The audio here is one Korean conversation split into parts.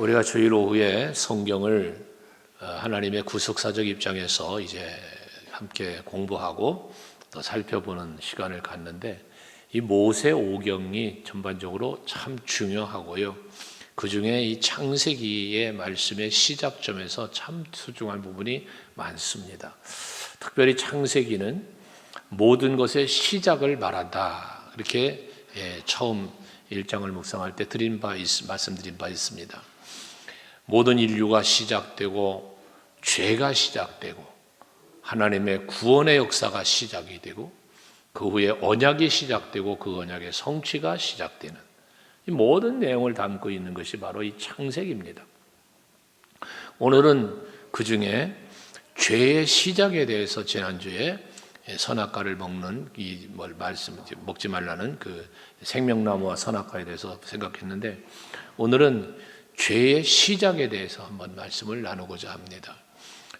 우리가 주일 오후에 성경을 하나님의 구속사적 입장에서 이제 함께 공부하고 또 살펴보는 시간을 갖는데, 이 모세오경이 전반적으로 참 중요하고요. 그 중에 이 창세기의 말씀의 시작점에서 참 소중한 부분이 많습니다. 특별히 창세기는 모든 것의 시작을 말한다, 이렇게 처음 1장을 묵상할 때 말씀드린 바 있습니다. 모든 인류가 시작되고 죄가 시작되고 하나님의 구원의 역사가 시작이 되고 그 후에 언약이 시작되고 그 언약의 성취가 시작되는 이 모든 내용을 담고 있는 것이 바로 이 창세기입니다. 오늘은 그 중에 죄의 시작에 대해서 지난주에 선악과를 먹는 먹지 말라는 그 생명나무와 선악과에 대해서 생각했는데, 오늘은 죄의 시작에 대해서 한번 말씀을 나누고자 합니다.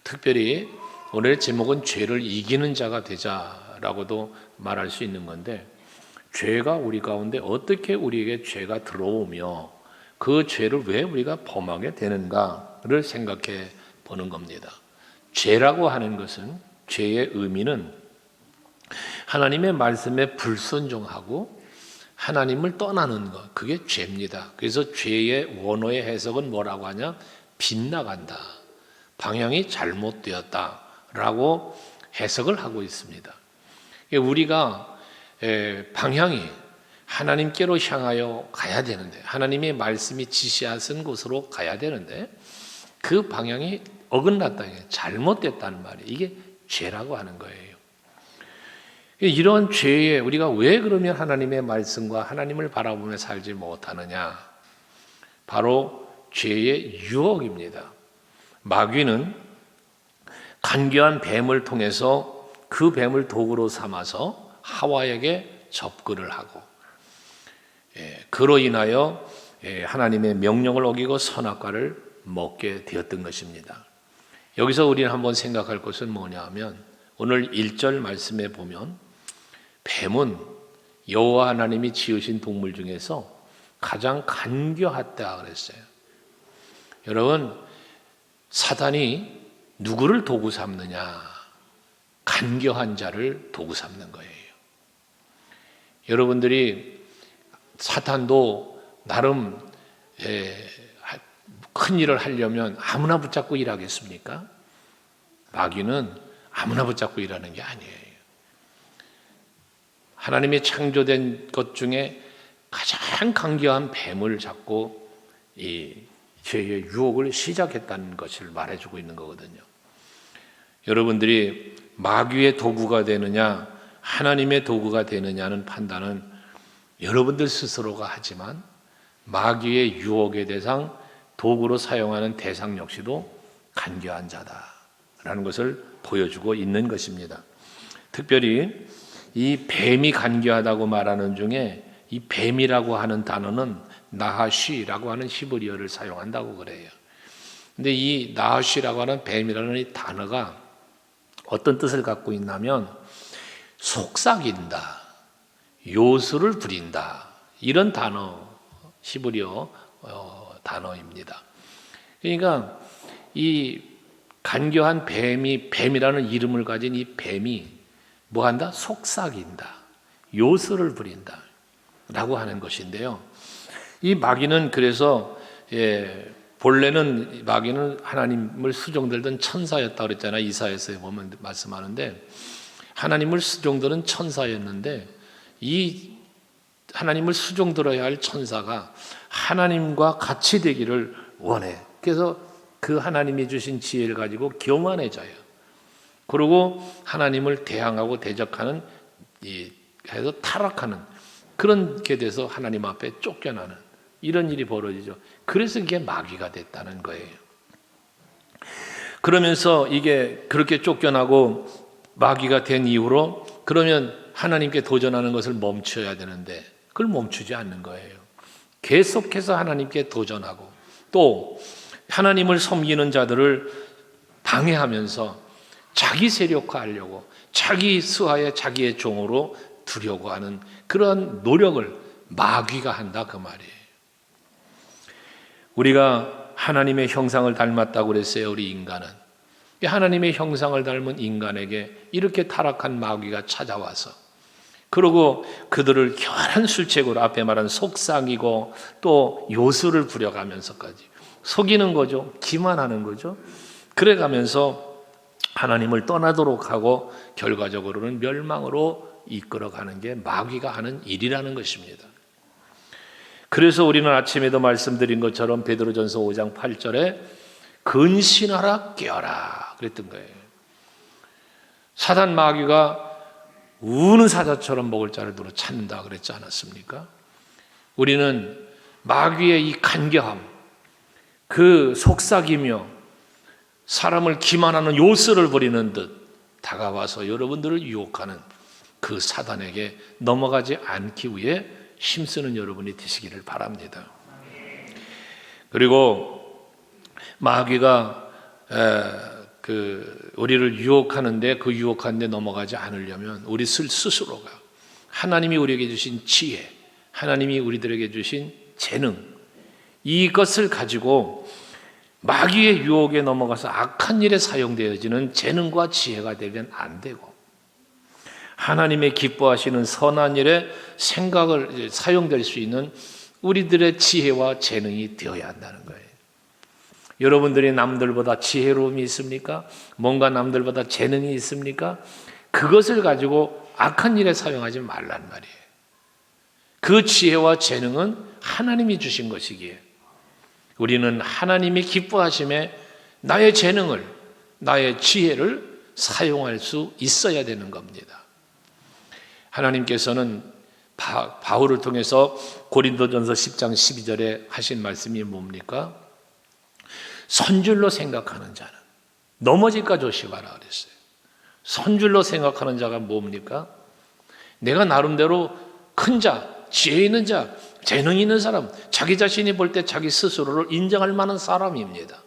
특별히 오늘의 제목은 죄를 이기는 자가 되자라고도 말할 수 있는 건데, 죄가 우리 가운데 어떻게 우리에게 죄가 들어오며 그 죄를 왜 우리가 범하게 되는가를 생각해 보는 겁니다. 죄라고 하는 것은, 죄의 의미는 하나님의 말씀에 불순종하고 하나님을 떠나는 것, 그게 죄입니다. 그래서 죄의 원어의 해석은 뭐라고 하냐? 빗나간다, 방향이 잘못되었다라고 해석을 하고 있습니다. 우리가 방향이 하나님께로 향하여 가야 되는데, 하나님의 말씀이 지시하신 곳으로 가야 되는데 그 방향이 어긋났다, 잘못됐다는 말이, 이게 죄라고 하는 거예요. 이런 죄에 우리가 왜 그러면 하나님의 말씀과 하나님을 바라보며 살지 못하느냐? 바로 죄의 유혹입니다. 마귀는 간교한 뱀을 통해서 그 뱀을 도구로 삼아서 하와에게 접근을 하고, 그로 인하여 하나님의 명령을 어기고 선악과를 먹게 되었던 것입니다. 여기서 우리는 한번 생각할 것은 뭐냐 하면, 오늘 1절 말씀에 보면 뱀은 여호와 하나님이 지으신 동물 중에서 가장 간교하다 그랬어요. 여러분, 사단이 누구를 도구 삼느냐? 간교한 자를 도구 삼는 거예요. 여러분들이 사탄도 나름 큰 일을 하려면 아무나 붙잡고 일하겠습니까? 마귀는 아무나 붙잡고 일하는 게 아니에요. 하나님이 창조된 것 중에 가장 간교한 뱀을 잡고 이 죄의 유혹을 시작했다는 것을 말해주고 있는 거거든요. 여러분들이 마귀의 도구가 되느냐 하나님의 도구가 되느냐는 판단은 여러분들 스스로가 하지만, 마귀의 유혹의 대상, 도구로 사용하는 대상 역시도 간교한 자다라는 것을 보여주고 있는 것입니다. 특별히 이 뱀이 간교하다고 말하는 중에 이 뱀이라고 하는 단어는 나하쉬라고 하는 히브리어를 사용한다고 그래요. 근데 이 나하쉬라고 하는 뱀이라는 이 단어가 어떤 뜻을 갖고 있냐면, 속삭인다, 요술을 부린다, 이런 단어, 히브리어 단어입니다. 그러니까 이 간교한 뱀이라는 이름을 가진 이 뱀이 뭐한다? 속삭인다, 요술을 부린다 라고 하는 것인데요. 이 마귀는 그래서 본래는 마귀는 하나님을 수종들던 천사였다고 그랬잖아요. 이사야서에 보면 말씀하는데, 하나님을 수종드는 천사였는데 이 하나님을 수종들어야 할 천사가 하나님과 같이 되기를 원해. 그래서 그 하나님이 주신 지혜를 가지고 교만해져요. 그리고 하나님을 대항하고 대적하는, 해서 타락하는, 그런 게 돼서 하나님 앞에 쫓겨나는 이런 일이 벌어지죠. 그래서 이게 마귀가 됐다는 거예요. 그러면서 이게 그렇게 쫓겨나고 마귀가 된 이후로, 그러면 하나님께 도전하는 것을 멈춰야 되는데 그걸 멈추지 않는 거예요. 계속해서 하나님께 도전하고, 또 하나님을 섬기는 자들을 방해하면서 자기 세력화하려고, 자기 수하에 자기의 종으로 두려고 하는 그런 노력을 마귀가 한다, 그 말이에요. 우리가 하나님의 형상을 닮았다고 그랬어요. 우리 인간은. 하나님의 형상을 닮은 인간에게 이렇게 타락한 마귀가 찾아와서, 그리고 그들을 교활한 술책으로, 앞에 말한 속삭이고 또 요술을 부려가면서까지 속이는 거죠. 기만하는 거죠. 그래가면서 하나님을 떠나도록 하고 결과적으로는 멸망으로 이끌어가는 게 마귀가 하는 일이라는 것입니다. 그래서 우리는 아침에도 말씀드린 것처럼 베드로전서 5장 8절에 근신하라 깨어라 그랬던 거예요. 사단 마귀가 우는 사자처럼 먹을 자를 누려 찾는다 그랬지 않았습니까? 우리는 마귀의 이 간교함, 그 속삭이며 사람을 기만하는 요술을 부리는 듯 다가와서 여러분들을 유혹하는 그 사단에게 넘어가지 않기 위해 힘쓰는 여러분이 되시기를 바랍니다. 그리고 마귀가 우리를 유혹하는데, 그 유혹하는데 넘어가지 않으려면 우리 스스로가 하나님이 우리에게 주신 지혜, 하나님이 우리들에게 주신 재능, 이것을 가지고 마귀의 유혹에 넘어가서 악한 일에 사용되어지는 재능과 지혜가 되면 안 되고, 하나님의 기뻐하시는 선한 일에 생각을 사용될 수 있는 우리들의 지혜와 재능이 되어야 한다는 거예요. 여러분들이 남들보다 지혜로움이 있습니까? 뭔가 남들보다 재능이 있습니까? 그것을 가지고 악한 일에 사용하지 말란 말이에요. 그 지혜와 재능은 하나님이 주신 것이기에 우리는 하나님이 기뻐하심에 나의 재능을, 나의 지혜를 사용할 수 있어야 되는 겁니다. 하나님께서는 바울을 통해서 고린도전서 10장 12절에 하신 말씀이 뭡니까? 선줄로 생각하는 자는 넘어질까 조심하라 그랬어요. 선줄로 생각하는 자가 뭡니까? 내가 나름대로 큰 자, 지혜 있는 자, 재능 있는 사람, 자기 자신이 볼 때 자기 스스로를 인정할 만한 사람입니다.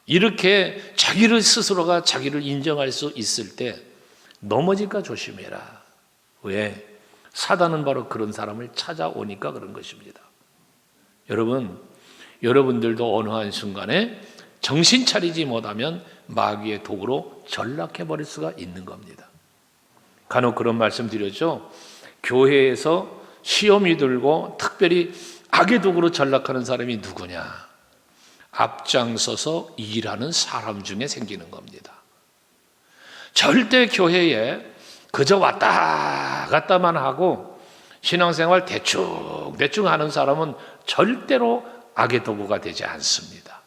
이렇게 자기를 스스로가 자기를 인정할 수 있을 때 넘어질까 조심해라. 왜? 사단은 바로 그런 사람을 찾아오니까 그런 것입니다. 여러분들도 어느 한순간에 정신 차리지 못하면 마귀의 도구로 전락해버릴 수가 있는 겁니다. 간혹 그런 말씀 드렸죠. 교회에서 시험이 들고 특별히 악의 도구로 전락하는 사람이 누구냐? 앞장서서 일하는 사람 중에 생기는 겁니다. 절대 교회에 그저 왔다 갔다만 하고 신앙생활 대충 하는 사람은 절대로 악의 도구가 되지 않습니다.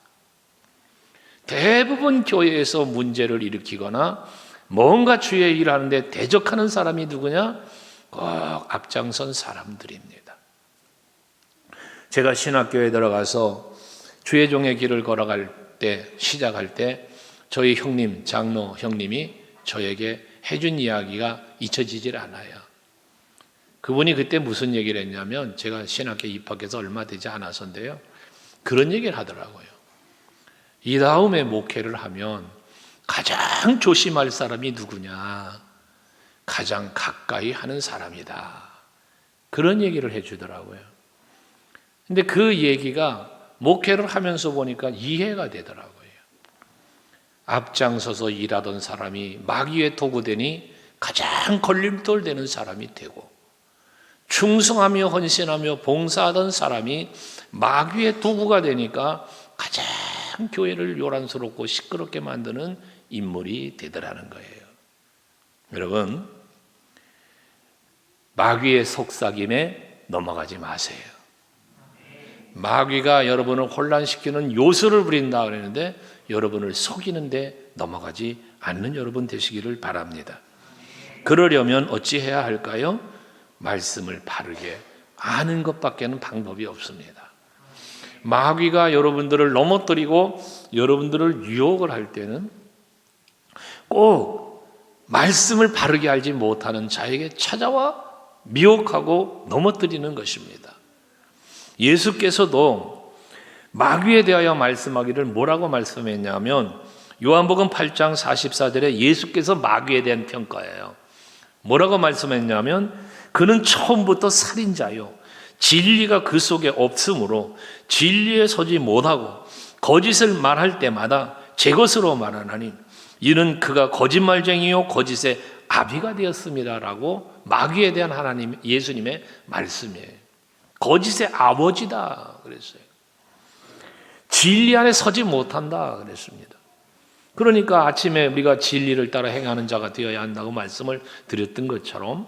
대부분 교회에서 문제를 일으키거나 뭔가 주의 일을 하는데 대적하는 사람이 누구냐? 꼭 앞장선 사람들입니다. 제가 신학교에 들어가서 주의 종의 길을 걸어갈 때, 시작할 때 저희 형님, 장로 형님이 저에게 해준 이야기가 잊혀지질 않아요. 그분이 그때 무슨 얘기를 했냐면, 제가 신학교에 입학해서 얼마 되지 않아서인데요, 그런 얘기를 하더라고요. 이 다음에 목회를 하면 가장 조심할 사람이 누구냐? 가장 가까이 하는 사람이다. 그런 얘기를 해주더라고요. 근데 그 얘기가 목회를 하면서 보니까 이해가 되더라고요. 앞장서서 일하던 사람이 마귀의 도구되니 가장 걸림돌 되는 사람이 되고, 충성하며 헌신하며 봉사하던 사람이 마귀의 도구가 되니까 가장 교회를 요란스럽고 시끄럽게 만드는 인물이 되더라는 거예요. 여러분, 마귀의 속삭임에 넘어가지 마세요. 마귀가 여러분을 혼란시키는 요술을 부린다 그랬는데 여러분을 속이는데 넘어가지 않는 여러분 되시기를 바랍니다. 그러려면 어찌해야 할까요? 말씀을 바르게 아는 것밖에는 방법이 없습니다. 마귀가 여러분들을 넘어뜨리고 여러분들을 유혹을 할 때는 꼭 말씀을 바르게 알지 못하는 자에게 찾아와 미혹하고 넘어뜨리는 것입니다. 예수께서도 마귀에 대하여 말씀하기를 뭐라고 말씀했냐면, 요한복음 8장 44절에 예수께서 마귀에 대한 평가예요. 뭐라고 말씀했냐면, 그는 처음부터 살인자요, 진리가 그 속에 없으므로 진리에 서지 못하고 거짓을 말할 때마다 제 것으로 말하나니 이는 그가 거짓말쟁이요 거짓의 아비가 되었습니다라고 마귀에 대한 하나님 예수님의 말씀이에요. 거짓의 아버지다 그랬어요. 진리 안에 서지 못한다 그랬습니다. 그러니까 아침에 우리가 진리를 따라 행하는 자가 되어야 한다고 말씀을 드렸던 것처럼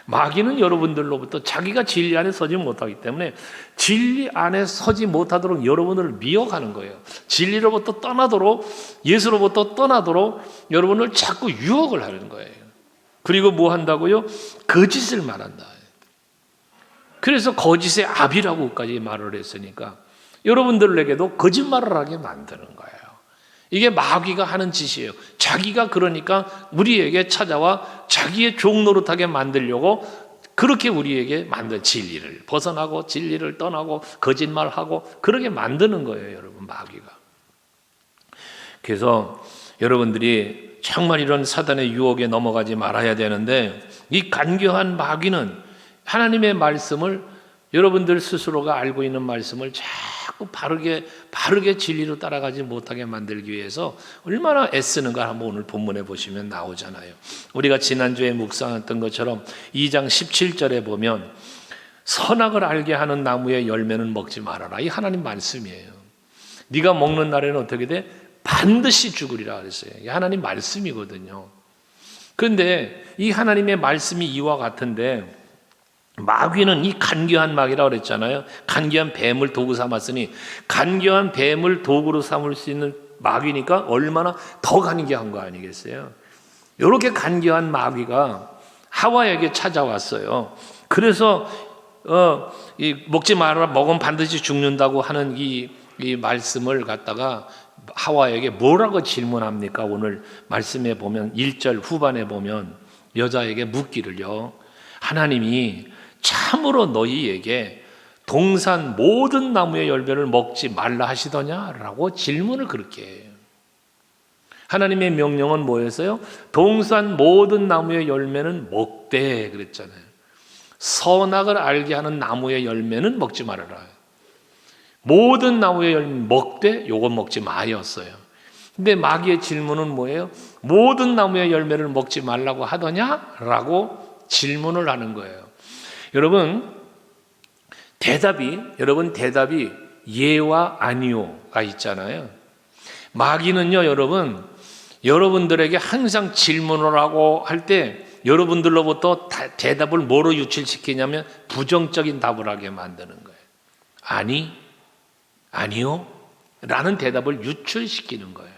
마귀는 여러분들로부터 자기가 진리 안에 서지 못하기 때문에 진리 안에 서지 못하도록 여러분을 미혹하는 거예요. 진리로부터 떠나도록, 예수로부터 떠나도록 여러분을 자꾸 유혹을 하는 거예요. 그리고 뭐 한다고요? 거짓을 말한다. 그래서 거짓의 아비라고까지 말을 했으니까 여러분들에게도 거짓말을 하게 만드는 거예요. 이게 마귀가 하는 짓이에요. 자기가 그러니까 우리에게 찾아와 자기의 종 노릇하게 만들려고 그렇게 우리에게 만든 진리를 벗어나고 진리를 떠나고 거짓말하고 그렇게 만드는 거예요, 여러분, 마귀가. 그래서 여러분들이 정말 이런 사단의 유혹에 넘어가지 말아야 되는데 이 간교한 마귀는 하나님의 말씀을 여러분들 스스로가 알고 있는 말씀을 자꾸 바르게 진리로 따라가지 못하게 만들기 위해서 얼마나 애쓰는가 한번 오늘 본문에 보시면 나오잖아요. 우리가 지난주에 묵상했던 것처럼 2장 17절에 보면 선악을 알게 하는 나무의 열매는 먹지 말아라. 이 하나님 말씀이에요. 네가 먹는 날에는 어떻게 돼? 반드시 죽으리라 그랬어요. 이 하나님 말씀이거든요. 그런데 이 하나님의 말씀이 이와 같은데 마귀는 이 간교한 마귀라고 그랬잖아요. 간교한 뱀을 도구 삼았으니 간교한 뱀을 도구로 삼을 수 있는 마귀니까 얼마나 더 간교한 거 아니겠어요? 이렇게 간교한 마귀가 하와에게 찾아왔어요. 그래서 먹지 말아라, 먹으면 반드시 죽는다고 하는 이 말씀을 갖다가 하와에게 뭐라고 질문합니까? 오늘 말씀에 보면 1절 후반에 보면 여자에게 묻기를요. 하나님이 참으로 너희에게 동산 모든 나무의 열매를 먹지 말라 하시더냐라고 질문을 그렇게 해요. 하나님의 명령은 뭐였어요? 동산 모든 나무의 열매는 먹되 그랬잖아요. 선악을 알게 하는 나무의 열매는 먹지 말아라. 모든 나무의 열매 먹되 요건 먹지 마였어요. 근데 마귀의 질문은 뭐예요? 모든 나무의 열매를 먹지 말라고 하더냐라고 질문을 하는 거예요. 여러분 대답이 예와 아니오가 있잖아요. 마귀는요, 여러분들에게 항상 질문을 하고 할 때 여러분들로부터 대답을 뭐로 유출시키냐면 부정적인 답을 하게 만드는 거예요. 아니요 라는 대답을 유출시키는 거예요.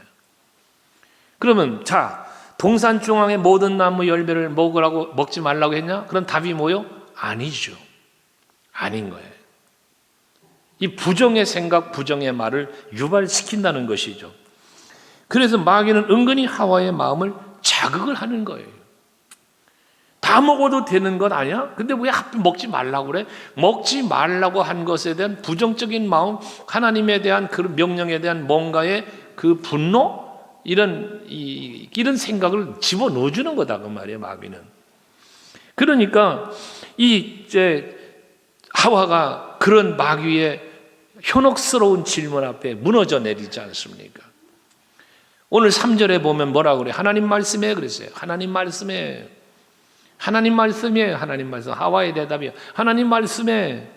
그러면 자, 동산 중앙의 모든 나무 열매를 먹지 말라고 했냐? 그럼 답이 뭐요? 아니죠. 아닌 거예요. 이 부정의 생각, 부정의 말을 유발시킨다는 것이죠. 그래서 마귀는 은근히 하와의 마음을 자극을 하는 거예요. 다 먹어도 되는 것 아니야? 근데 왜 하필 먹지 말라고 그래? 먹지 말라고 한 것에 대한 부정적인 마음, 하나님에 대한 그 명령에 대한 뭔가의 그 분노, 이런 생각을 집어넣어주는 거다 그 말이에요, 마귀는. 그러니까 이제 하와가 그런 마귀의 현혹스러운 질문 앞에 무너져 내리지 않습니까? 오늘 3절에 보면 뭐라고 그래요? 하나님 말씀에 그랬어요. 하나님 말씀에. 하나님 말씀이에요. 하나님 말씀. 하와의 대답이에요. 하나님 말씀에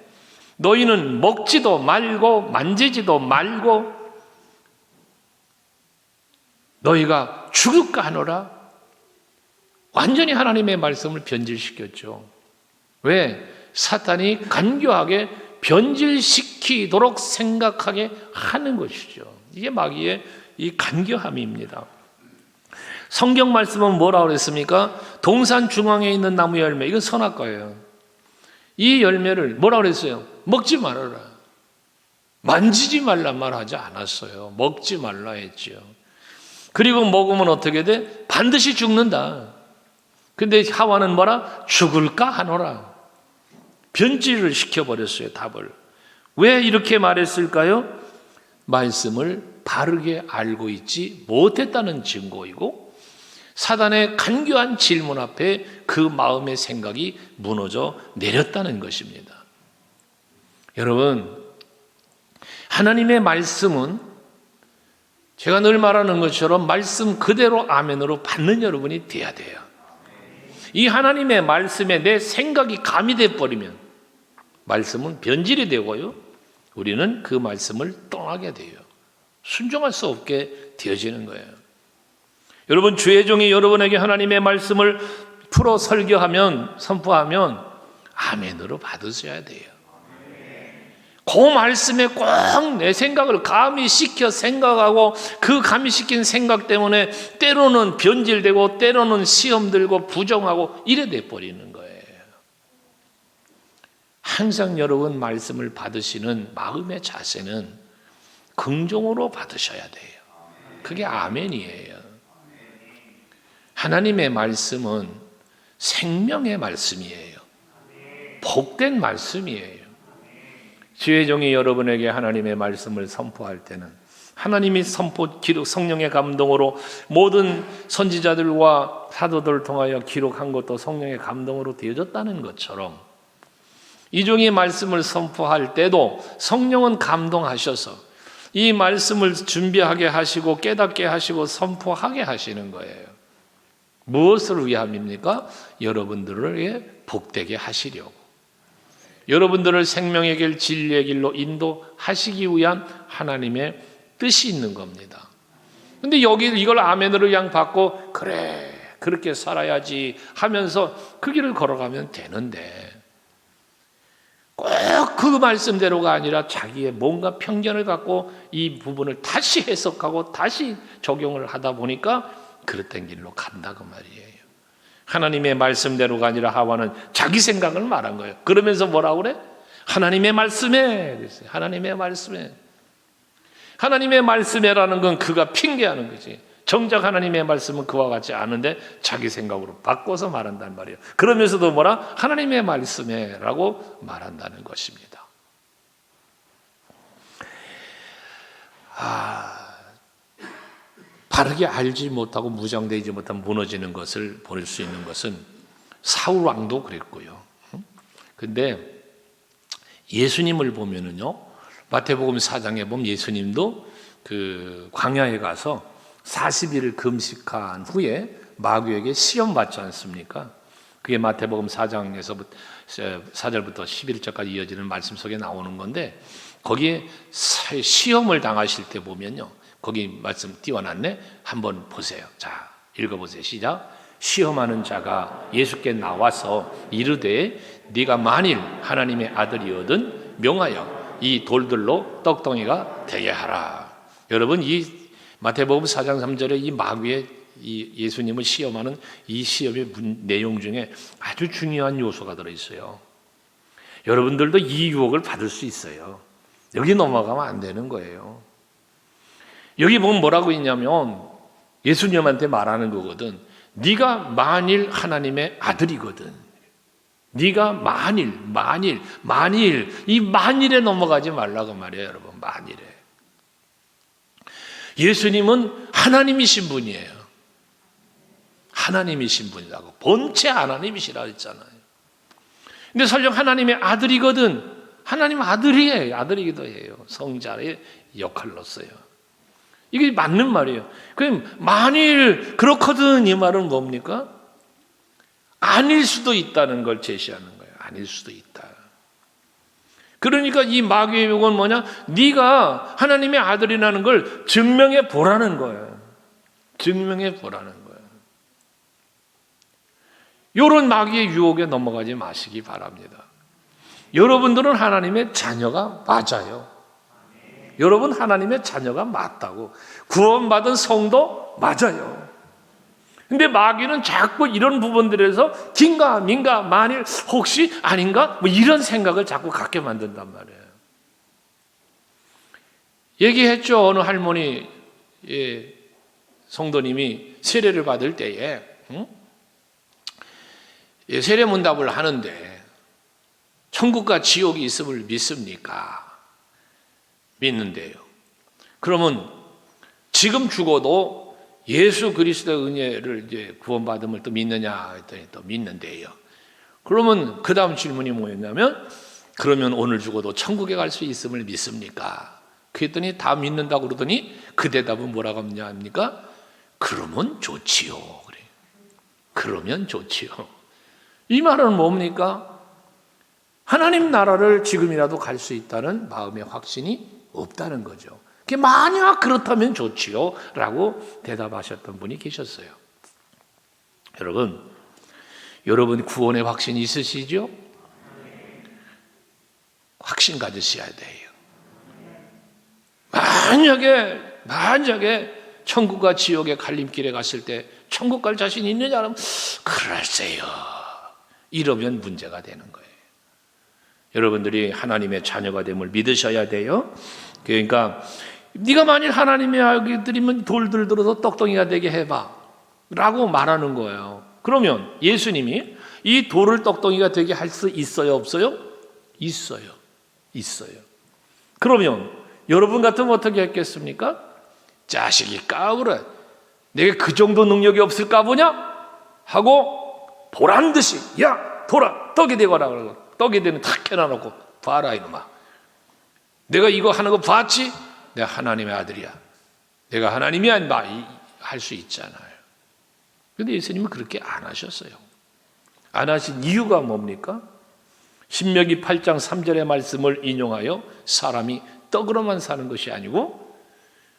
너희는 먹지도 말고 만지지도 말고 너희가 죽을까 하노라. 완전히 하나님의 말씀을 변질시켰죠. 왜? 사탄이 간교하게 변질시키도록 생각하게 하는 것이죠. 이게 마귀의 이 간교함입니다. 성경 말씀은 뭐라고 그랬습니까? 동산 중앙에 있는 나무 열매, 이건 선악과예요. 이 열매를 뭐라고 그랬어요? 먹지 말아라. 만지지 말란 말 하지 않았어요. 먹지 말라 했죠. 그리고 먹으면 어떻게 돼? 반드시 죽는다. 근데 하와는 뭐라? 죽을까 하노라. 변질을 시켜버렸어요, 답을. 왜 이렇게 말했을까요? 말씀을 바르게 알고 있지 못했다는 증거이고 사단의 간교한 질문 앞에 그 마음의 생각이 무너져 내렸다는 것입니다. 여러분, 하나님의 말씀은 제가 늘 말하는 것처럼 말씀 그대로 아멘으로 받는 여러분이 돼야 돼요. 이 하나님의 말씀에 내 생각이 가미돼 버리면 말씀은 변질이 되고요, 우리는 그 말씀을 떠나게 돼요. 순종할 수 없게 되어지는 거예요. 여러분, 주의 종이 여러분에게 하나님의 말씀을 풀어 설교하면, 선포하면 아멘으로 받으셔야 돼요. 그 말씀에 꼭 내 생각을 가미시켜 생각하고, 그 가미시킨 생각 때문에 때로는 변질되고 때로는 시험 들고 부정하고 이래 돼 버리는 거예요. 항상 여러분 말씀을 받으시는 마음의 자세는 긍정으로 받으셔야 돼요. 그게 아멘이에요. 하나님의 말씀은 생명의 말씀이에요. 복된 말씀이에요. 주의 종이 여러분에게 하나님의 말씀을 선포할 때는 하나님이 기록, 성령의 감동으로 모든 선지자들과 사도들을 통하여 기록한 것도 성령의 감동으로 되어졌다는 것처럼, 이 종이 말씀을 선포할 때도 성령은 감동하셔서 이 말씀을 준비하게 하시고 깨닫게 하시고 선포하게 하시는 거예요. 무엇을 위함입니까? 여러분들을 복되게 하시려고, 여러분들을 생명의 길, 진리의 길로 인도하시기 위한 하나님의 뜻이 있는 겁니다. 근데 이걸 아멘으로 그냥 받고 그래 그렇게 살아야지 하면서 그 길을 걸어가면 되는데, 꼭 그 말씀대로가 아니라 자기의 뭔가 편견을 갖고 이 부분을 다시 해석하고 다시 적용을 하다 보니까 그릇된 길로 간다고 말이에요. 하나님의 말씀대로가 아니라 하와는 자기 생각을 말한 거예요. 그러면서 뭐라고 그래? 하나님의 말씀에 그랬어요. 하나님의 말씀에. 하나님의 말씀에라는 건 그가 핑계하는 거지. 정작 하나님의 말씀은 그와 같지 않은데 자기 생각으로 바꿔서 말한단 말이에요. 그러면서도 뭐라? 하나님의 말씀에라고 말한다는 것입니다. 바르게 알지 못하고 무장되지 못한 무너지는 것을 볼 수 있는 것은 사울 왕도 그랬고요. 근데 예수님을 보면은요, 마태복음 4장에 보면 예수님도 그 광야에 가서 40일을 금식한 후에 마귀에게 시험 받지 않습니까? 그게 마태복음 4장에서 4절부터 11절까지 이어지는 말씀 속에 나오는 건데, 거기에 시험을 당하실 때 보면요, 거기 말씀 띄워놨네. 한번 보세요. 자, 읽어보세요. 시작. 시험하는 자가 예수께 나와서 이르되 네가 만일 하나님의 아들이거든 명하여 이 돌들로 떡덩이가 되게 하라. 여러분, 이 마태복음 4장 3절에 이 마귀의 이 예수님을 시험하는 이 시험의 내용 중에 아주 중요한 요소가 들어있어요. 여러분들도 이 유혹을 받을 수 있어요. 여기 넘어가면 안 되는 거예요. 여기 보면 뭐라고 있냐면 예수님한테 말하는 거거든. 네가 만일 하나님의 아들이거든. 네가 만일 이 만일에 넘어가지 말라고 말이에요, 여러분. 만일에. 예수님은 하나님이신 분이에요. 하나님이신 분이라고. 본체 하나님이시라 했잖아요. 근데 설령 하나님의 아들이거든. 하나님 아들이에요. 아들이기도 해요. 성자의 역할로서요. 이게 맞는 말이에요. 그럼 만일 그렇거든 이 말은 뭡니까? 아닐 수도 있다는 걸 제시하는 거예요. 아닐 수도 있다. 그러니까 이 마귀의 유혹은 뭐냐? 네가 하나님의 아들이라는 걸 증명해 보라는 거예요. 증명해 보라는 거예요. 이런 마귀의 유혹에 넘어가지 마시기 바랍니다. 여러분들은 하나님의 자녀가 맞아요. 여러분 하나님의 자녀가 맞다고. 구원받은 성도 맞아요. 근데 마귀는 자꾸 이런 부분들에서 긴가 민가 만일 혹시 아닌가 뭐 이런 생각을 자꾸 갖게 만든단 말이에요. 얘기했죠. 어느 할머니 성도님이 세례를 받을 때에 세례 문답을 하는데 천국과 지옥이 있음을 믿습니까? 믿는데요. 그러면 지금 죽어도 예수 그리스도의 은혜를 이제 구원받음을 또 믿느냐 했더니 또 믿는데요. 그러면 그 다음 질문이 뭐였냐면 그러면 오늘 죽어도 천국에 갈 수 있음을 믿습니까? 그랬더니 다 믿는다고 그러더니 그 대답은 뭐라고 하냐 합니까? 그러면 좋지요. 그래. 그러면 좋지요. 이 말은 뭡니까? 하나님 나라를 지금이라도 갈 수 있다는 마음의 확신이 없다는 거죠. 만약 그렇다면 좋지요 라고 대답하셨던 분이 계셨어요. 여러분 구원의 확신이 있으시죠? 확신 가지셔야 돼요. 만약에 천국과 지옥의 갈림길에 갔을 때 천국 갈 자신이 있느냐 하면 그럴세요. 이러면 문제가 되는 거예요. 여러분들이 하나님의 자녀가 됨을 믿으셔야 돼요. 그러니까 네가 만일 하나님의 아들이면 돌들 들어서 떡덩이가 되게 해봐 라고 말하는 거예요. 그러면 예수님이 이 돌을 떡덩이가 되게 할 수 있어요, 없어요? 있어요. 그러면 여러분 같으면 어떻게 했겠습니까? 자식이 까불어. 내가 그 정도 능력이 없을까 보냐? 하고 보란듯이 야 돌아 떡이 되거라 그러고 떡이 되는 탁 해놔놓고 봐라 이놈아. 내가 이거 하는 거 봤지? 내가 하나님의 아들이야. 내가 하나님이 아니라 할 수 있잖아요. 그런데 예수님은 그렇게 안 하셨어요. 안 하신 이유가 뭡니까? 신명기 8장 3절의 말씀을 인용하여 사람이 떡으로만 사는 것이 아니고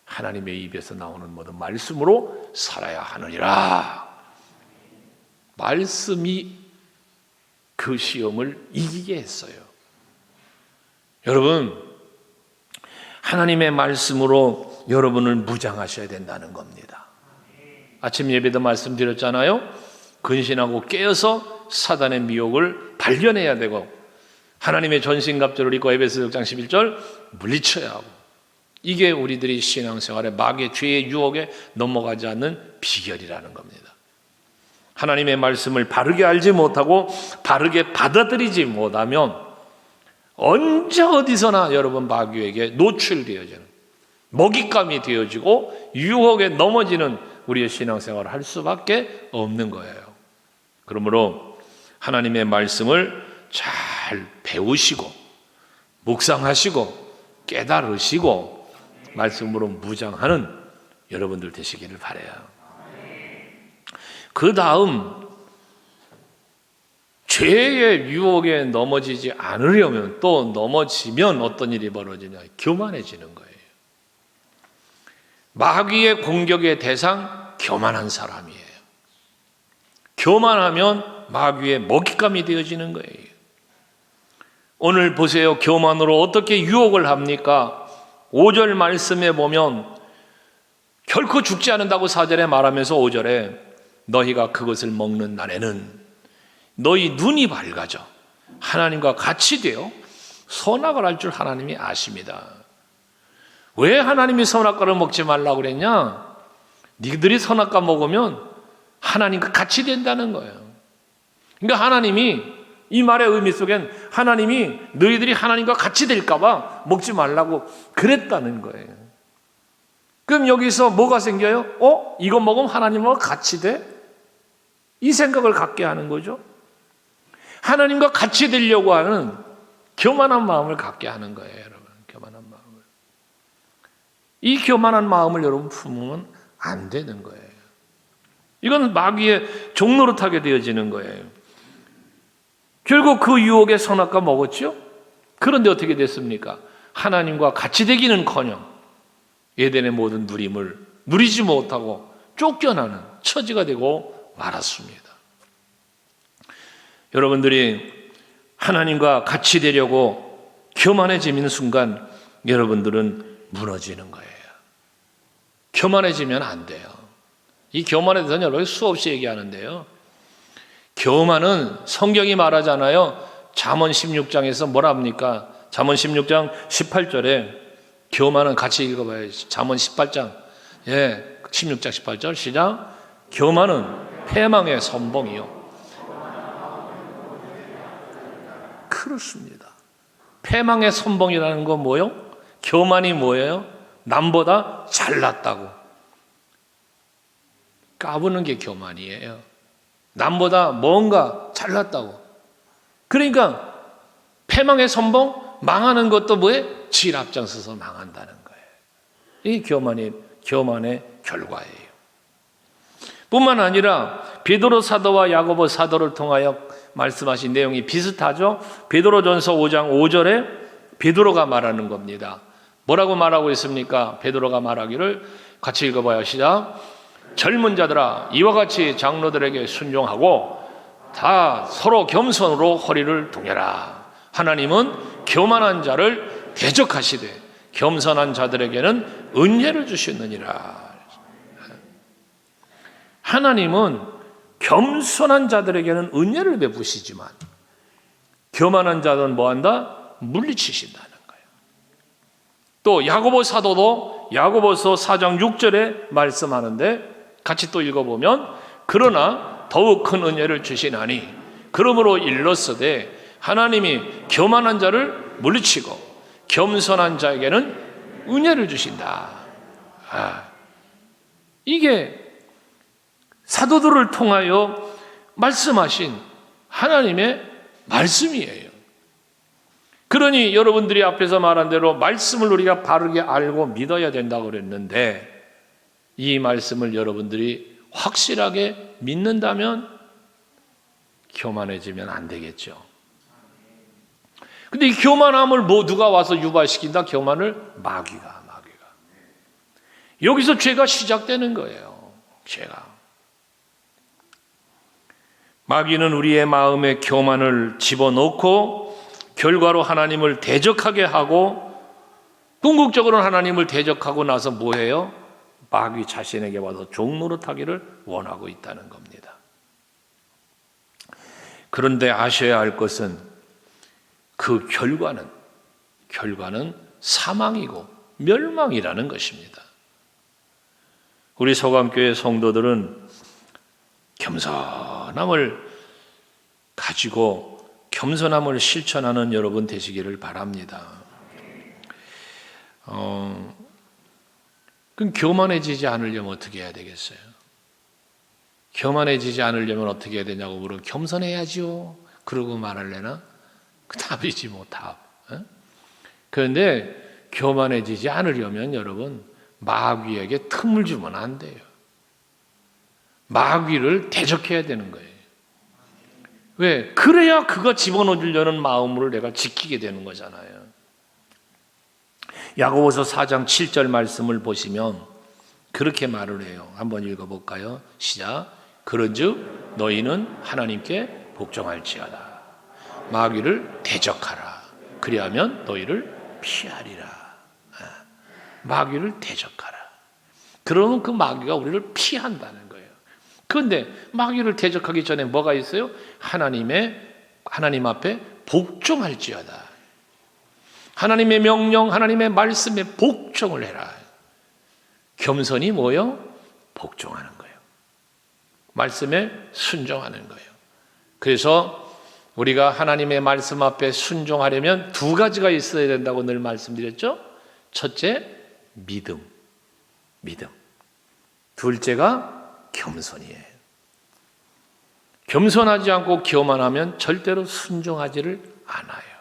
하나님의 입에서 나오는 모든 말씀으로 살아야 하느니라. 말씀이 그 시험을 이기게 했어요. 여러분, 하나님의 말씀으로 여러분을 무장하셔야 된다는 겁니다. 아침 예배도 말씀드렸잖아요. 근신하고 깨어서 사단의 미혹을 발견해야 되고 하나님의 전신갑주를 입고 에베소 6장 11절 물리쳐야 하고, 이게 우리들이 신앙생활에 마귀의 죄의 유혹에 넘어가지 않는 비결이라는 겁니다. 하나님의 말씀을 바르게 알지 못하고 바르게 받아들이지 못하면 언제 어디서나 여러분 마귀에게 노출되어지는, 먹잇감이 되어지고 유혹에 넘어지는 우리의 신앙생활을 할 수밖에 없는 거예요. 그러므로 하나님의 말씀을 잘 배우시고 묵상하시고 깨달으시고 말씀으로 무장하는 여러분들 되시기를 바라요. 그 다음 죄의 유혹에 넘어지지 않으려면, 또 넘어지면 어떤 일이 벌어지냐? 교만해지는 거예요. 마귀의 공격의 대상 교만한 사람이에요. 교만하면 마귀의 먹잇감이 되어지는 거예요. 오늘 보세요. 교만으로 어떻게 유혹을 합니까? 5절 말씀에 보면 결코 죽지 않는다고 4절에 말하면서 5절에 너희가 그것을 먹는 날에는 너희 눈이 밝아져 하나님과 같이 되어 선악을 알 줄 하나님이 아십니다. 왜 하나님이 선악과를 먹지 말라고 그랬냐? 니들이 선악과 먹으면 하나님과 같이 된다는 거예요. 그러니까 하나님이, 이 말의 의미 속엔 하나님이 너희들이 하나님과 같이 될까 봐 먹지 말라고 그랬다는 거예요. 그럼 여기서 뭐가 생겨요? 이거 먹으면 하나님과 같이 돼? 이 생각을 갖게 하는 거죠. 하나님과 같이 되려고 하는 교만한 마음을 갖게 하는 거예요, 여러분. 교만한 마음을. 이 교만한 마음을 여러분 품으면 안 되는 거예요. 이건 마귀의 종노릇하게 되어지는 거예요. 결국 그 유혹의 선악과 먹었죠? 그런데 어떻게 됐습니까? 하나님과 같이 되기는커녕 에덴의 모든 누림을 누리지 못하고 쫓겨나는 처지가 되고 말았습니다. 여러분들이 하나님과 같이 되려고 교만해지는 순간 여러분들은 무너지는 거예요. 교만해지면 안 돼요. 이 교만에 대해서는 여러분 수없이 얘기하는데요. 교만은 성경이 말하잖아요. 잠언 16장에서 뭐라 합니까? 잠언 16장 18절에 교만은 같이 읽어봐요. 잠언 18장 16장 18절 시작. 교만은 패망의 선봉이요. 그렇습니다. 패망의 선봉이라는 건 뭐요? 교만이 뭐예요? 남보다 잘났다고 까부는 게 교만이에요. 남보다 뭔가 잘났다고. 그러니까 패망의 선봉, 망하는 것도 뭐에? 질 앞장서서 망한다는 거예요. 이게 교만의 결과예요. 뿐만 아니라 베드로 사도와 야고보 사도를 통하여 말씀하신 내용이 비슷하죠. 베드로전서 5장 5절에 베드로가 말하는 겁니다. 뭐라고 말하고 있습니까? 베드로가 말하기를 같이 읽어봐요. 시작. 젊은 자들아, 이와 같이 장로들에게 순종하고 다 서로 겸손으로 허리를 동여라. 하나님은 교만한 자를 대적하시되 겸손한 자들에게는 은혜를 주시느니라. 하나님은 겸손한 자들에게는 은혜를 베푸시지만 교만한 자들은 뭐한다? 물리치신다는 거예요. 또 야고보 사도도 야고보서 4장 6절에 말씀하는데 같이 또 읽어보면 그러나 더욱 큰 은혜를 주시나니 그러므로 일렀으되 하나님이 교만한 자를 물리치고 겸손한 자에게는 은혜를 주신다. 이게 사도들을 통하여 말씀하신 하나님의 말씀이에요. 그러니 여러분들이 앞에서 말한 대로 말씀을 우리가 바르게 알고 믿어야 된다고 그랬는데 이 말씀을 여러분들이 확실하게 믿는다면 교만해지면 안 되겠죠. 근데 이 교만함을 누가 와서 유발시킨다? 교만을 마귀가. 여기서 죄가 시작되는 거예요. 죄가. 마귀는 우리의 마음에 교만을 집어넣고 결과로 하나님을 대적하게 하고 궁극적으로는 하나님을 대적하고 나서 뭐해요? 마귀 자신에게 와서 종노릇하기를 원하고 있다는 겁니다. 그런데 아셔야 할 것은 그 결과는 사망이고 멸망이라는 것입니다. 우리 서강교회 성도들은 겸손함을 가지고 겸손함을 실천하는 여러분 되시기를 바랍니다. 그럼 교만해지지 않으려면 어떻게 해야 되겠어요? 교만해지지 않으려면 어떻게 해야 되냐고 물으면 겸손해야죠. 그러고 말할래나? 그 답이지 뭐 답. 그런데 교만해지지 않으려면 여러분 마귀에게 틈을 주면 안 돼요. 마귀를 대적해야 되는 거예요. 왜? 그래야 그가 집어넣으려는 마음을 내가 지키게 되는 거잖아요. 야고보서 4장 7절 말씀을 보시면 그렇게 말을 해요. 한번 읽어볼까요? 시작. 그런즉 너희는 하나님께 복종할지어다. 마귀를 대적하라. 그리하면 너희를 피하리라. 마귀를 대적하라. 그러면 그 마귀가 우리를 피한다는 거예요. 그런데 마귀를 대적하기 전에 뭐가 있어요? 하나님 앞에 복종할지어다. 하나님의 명령, 하나님의 말씀에 복종을 해라. 겸손이 뭐요? 복종하는 거예요. 말씀에 순종하는 거예요. 그래서 우리가 하나님의 말씀 앞에 순종하려면 두 가지가 있어야 된다고 늘 말씀드렸죠. 첫째, 믿음. 둘째가 겸손이에요. 겸손하지 않고 교만하면 절대로 순종하지를 않아요.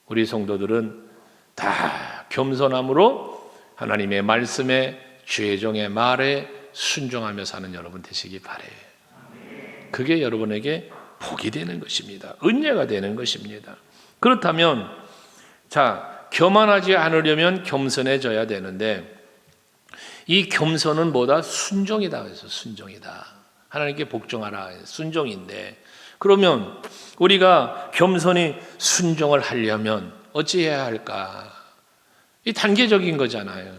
우리 성도들은 다 겸손함으로 하나님의 말씀에 주의 종의 말에 순종하며 사는 여러분 되시기 바라요. 그게 여러분에게 복이 되는 것입니다. 은혜가 되는 것입니다. 그렇다면 교만하지 않으려면 겸손해져야 되는데 이 겸손은 뭐다? 순종이다. 그래서 순종이다. 하나님께 복종하라. 순종인데 그러면 우리가 겸손히 순종을 하려면 어찌해야 할까? 이 단계적인 거잖아요.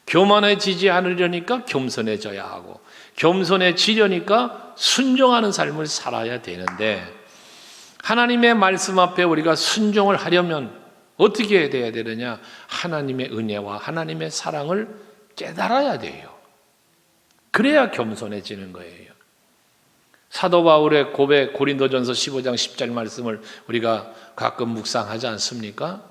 교만해지지 않으려니까 겸손해져야 하고 겸손해지려니까 순종하는 삶을 살아야 되는데 하나님의 말씀 앞에 우리가 순종을 하려면 어떻게 돼야 되느냐? 하나님의 은혜와 하나님의 사랑을 깨달아야 돼요. 그래야 겸손해지는 거예요. 사도 바울의 고백 고린도전서 15장 10절 말씀을 우리가 가끔 묵상하지 않습니까?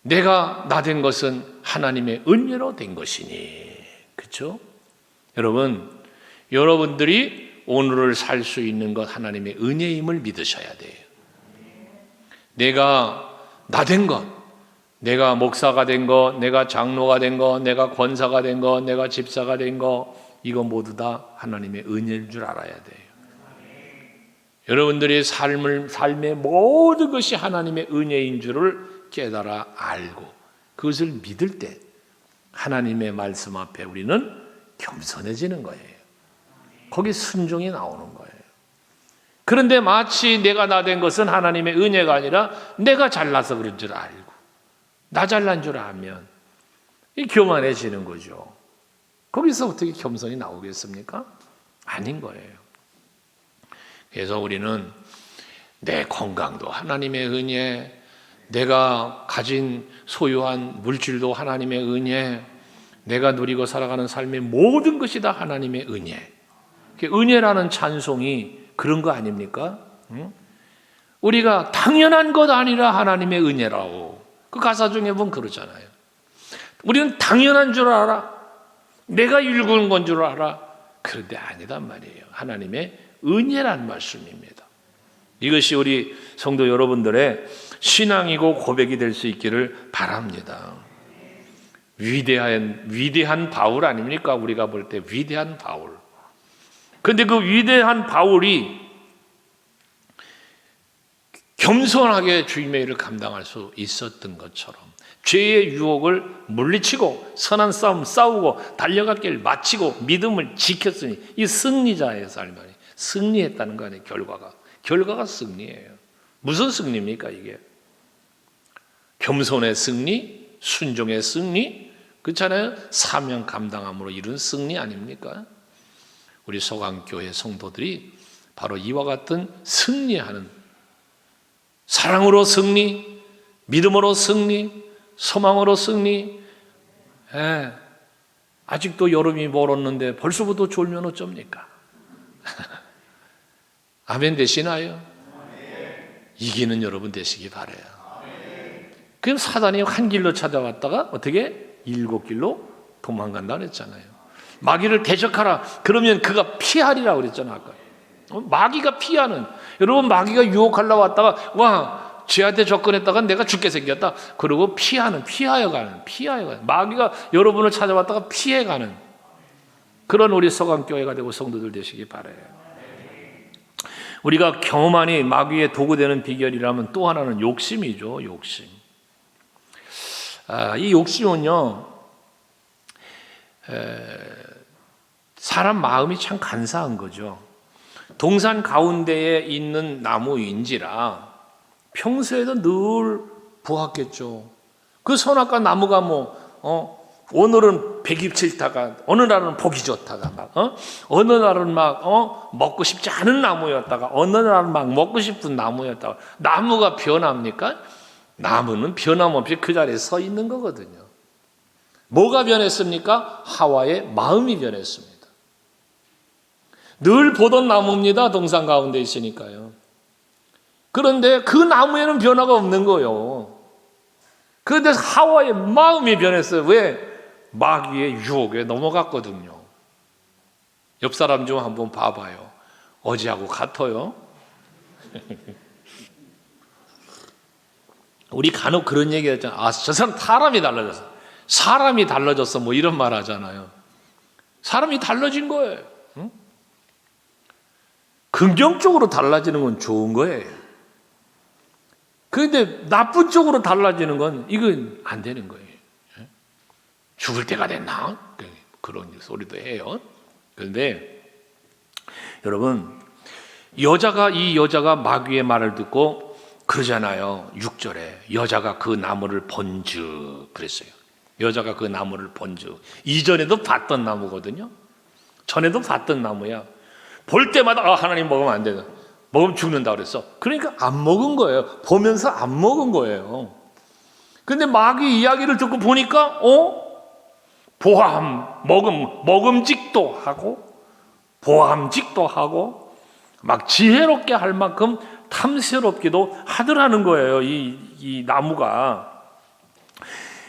내가 나 된 것은 하나님의 은혜로 된 것이니. 그렇죠? 여러분들이 오늘을 살 수 있는 것 하나님의 은혜임을 믿으셔야 돼요. 내가 나 된 것, 내가 목사가 된 것, 내가 장로가 된 것, 내가 권사가 된 것, 내가 집사가 된 것, 이거 모두 다 하나님의 은혜인 줄 알아야 돼요. 여러분들의 삶의 모든 것이 하나님의 은혜인 줄을 깨달아 알고 그것을 믿을 때 하나님의 말씀 앞에 우리는 겸손해지는 거예요. 거기 순종이 나오는 거예요. 그런데 마치 내가 나 된 것은 하나님의 은혜가 아니라 내가 잘나서 그런 줄 알고 나 잘난 줄 알면 교만해지는 거죠. 거기서 어떻게 겸손이 나오겠습니까? 아닌 거예요. 그래서 우리는 내 건강도 하나님의 은혜, 내가 가진 소유한 물질도 하나님의 은혜, 내가 누리고 살아가는 삶의 모든 것이 다 하나님의 은혜. 은혜라는 찬송이 그런 거 아닙니까? 우리가 당연한 것 아니라 하나님의 은혜라고. 그 가사 중에 보면 그러잖아요. 우리는 당연한 줄 알아. 내가 일구는 건 줄 알아. 그런데 아니단 말이에요. 하나님의 은혜란 말씀입니다. 이것이 우리 성도 여러분들의 신앙이고 고백이 될 수 있기를 바랍니다. 위대한 바울 아닙니까? 우리가 볼 때 위대한 바울. 그런데 그 위대한 바울이 겸손하게 주님의 일을 감당할 수 있었던 것처럼 죄의 유혹을 물리치고 선한 싸움 싸우고 달려갈 길 마치고 믿음을 지켰으니 이 승리자의 삶이 승리했다는 거 아니에요. 결과가 승리예요. 무슨 승리입니까 이게? 겸손의 승리, 순종의 승리, 그렇잖아요. 사명 감당함으로 이룬 승리 아닙니까? 우리 소강교회 성도들이 바로 이와 같은 승리하는, 사랑으로 승리, 믿음으로 승리, 소망으로 승리. 아직도 여름이 멀었는데 벌써부터 졸면 어쩝니까? 아멘 되시나요? 이기는 여러분 되시기 바라요. 그럼 사단이 한 길로 찾아왔다가 어떻게? 7길로 도망간다 그랬잖아요. 마귀를 대적하라. 그러면 그가 피하리라 그랬잖아요. 아까. 마귀가 피하는. 여러분 마귀가 유혹하려고 왔다가 와 죄한테 접근했다가 내가 죽게 생겼다. 그리고 피하여 가는. 마귀가 여러분을 찾아왔다가 피해가는 그런 우리 서강교회가 되고 성도들 되시기 바라요. 우리가 경험하니 마귀의 도구되는 비결이라면 또 하나는 욕심이죠. 욕심. 이 욕심은요, 사람 마음이 참 간사한 거죠. 동산 가운데에 있는 나무인지라 평소에도 늘 보았겠죠. 그 선악과 나무가 오늘은 배기 싫다가 어느 날은 보기 좋다가 어느 날은 먹고 싶지 않은 나무였다가 어느 날은 막 먹고 싶은 나무였다가 나무가 변합니까? 나무는 변함없이 그 자리에 서 있는 거거든요. 뭐가 변했습니까? 하와의 마음이 변했습니다. 늘 보던 나무입니다. 동산 가운데 있으니까요. 그런데 그 나무에는 변화가 없는 거예요. 그런데 하와의 마음이 변했어요. 왜? 마귀의 유혹에 넘어갔거든요. 옆 사람 좀 한번 봐봐요. 어제하고 같아요? 우리 간혹 그런 얘기 했잖아요. 저 사람 사람이 달라졌어. 사람이 달라졌어. 뭐 이런 말 하잖아요. 사람이 달라진 거예요. 응? 긍정적으로 달라지는 건 좋은 거예요. 그런데 나쁜 쪽으로 달라지는 건 이건 안 되는 거예요. 죽을 때가 됐나? 그런 소리도 해요. 그런데 여러분, 이 여자가 마귀의 말을 듣고 그러잖아요. 6절에 여자가 그 나무를 본즉 그랬어요. 여자가 그 나무를 본즉. 이전에도 봤던 나무거든요. 전에도 봤던 나무야. 볼 때마다 하나님 먹으면 안 된다. 먹으면 죽는다 그랬어. 그러니까 안 먹은 거예요. 보면서 안 먹은 거예요. 근데 마귀 이야기를 듣고 보니까 먹음직도 하고 보암직도 하고 막 지혜롭게 할 만큼 탐스럽기도 하더라는 거예요. 이 나무가.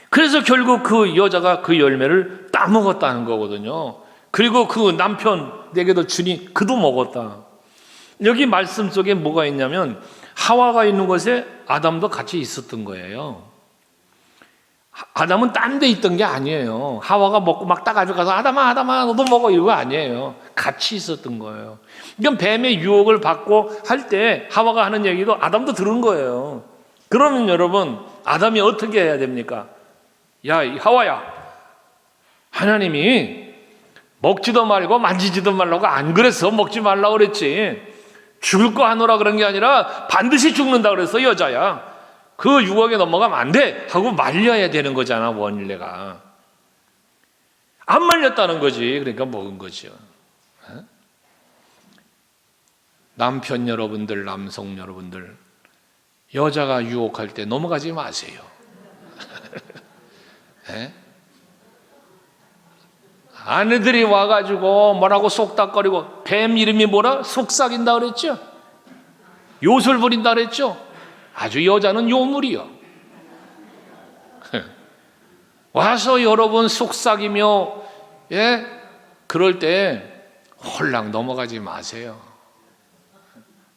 그래서 결국 그 여자가 그 열매를 따먹었다는 거거든요. 그리고 그 남편 내게도 주니 그도 먹었다. 여기 말씀 속에 뭐가 있냐면 하와가 있는 곳에 아담도 같이 있었던 거예요. 아담은 딴 데 있던 게 아니에요. 하와가 먹고 막 따가지고 가서 아담아 너도 먹어 이거 아니에요. 같이 있었던 거예요. 그러니까 뱀의 유혹을 받고 할 때 하와가 하는 얘기도 아담도 들은 거예요. 그러면 여러분 아담이 어떻게 해야 됩니까? 야 하와야, 하나님이 먹지도 말고 만지지도 말라고 안 그랬어. 먹지 말라고 그랬지. 죽을 거 하노라 그런 게 아니라 반드시 죽는다 그랬어. 여자야, 그 유혹에 넘어가면 안 돼 하고 말려야 되는 거잖아. 원래가 안 말렸다는 거지. 그러니까 먹은 거죠. 남편 여러분들, 남성 여러분들, 여자가 유혹할 때 넘어가지 마세요. 아내들이 와가지고 뭐라고 쏙닥거리고, 뱀 이름이 뭐라? 속삭인다 그랬죠? 요술 부린다 그랬죠? 아주 여자는 요물이요. 와서 여러분 속삭이며, 그럴 때 홀랑 넘어가지 마세요.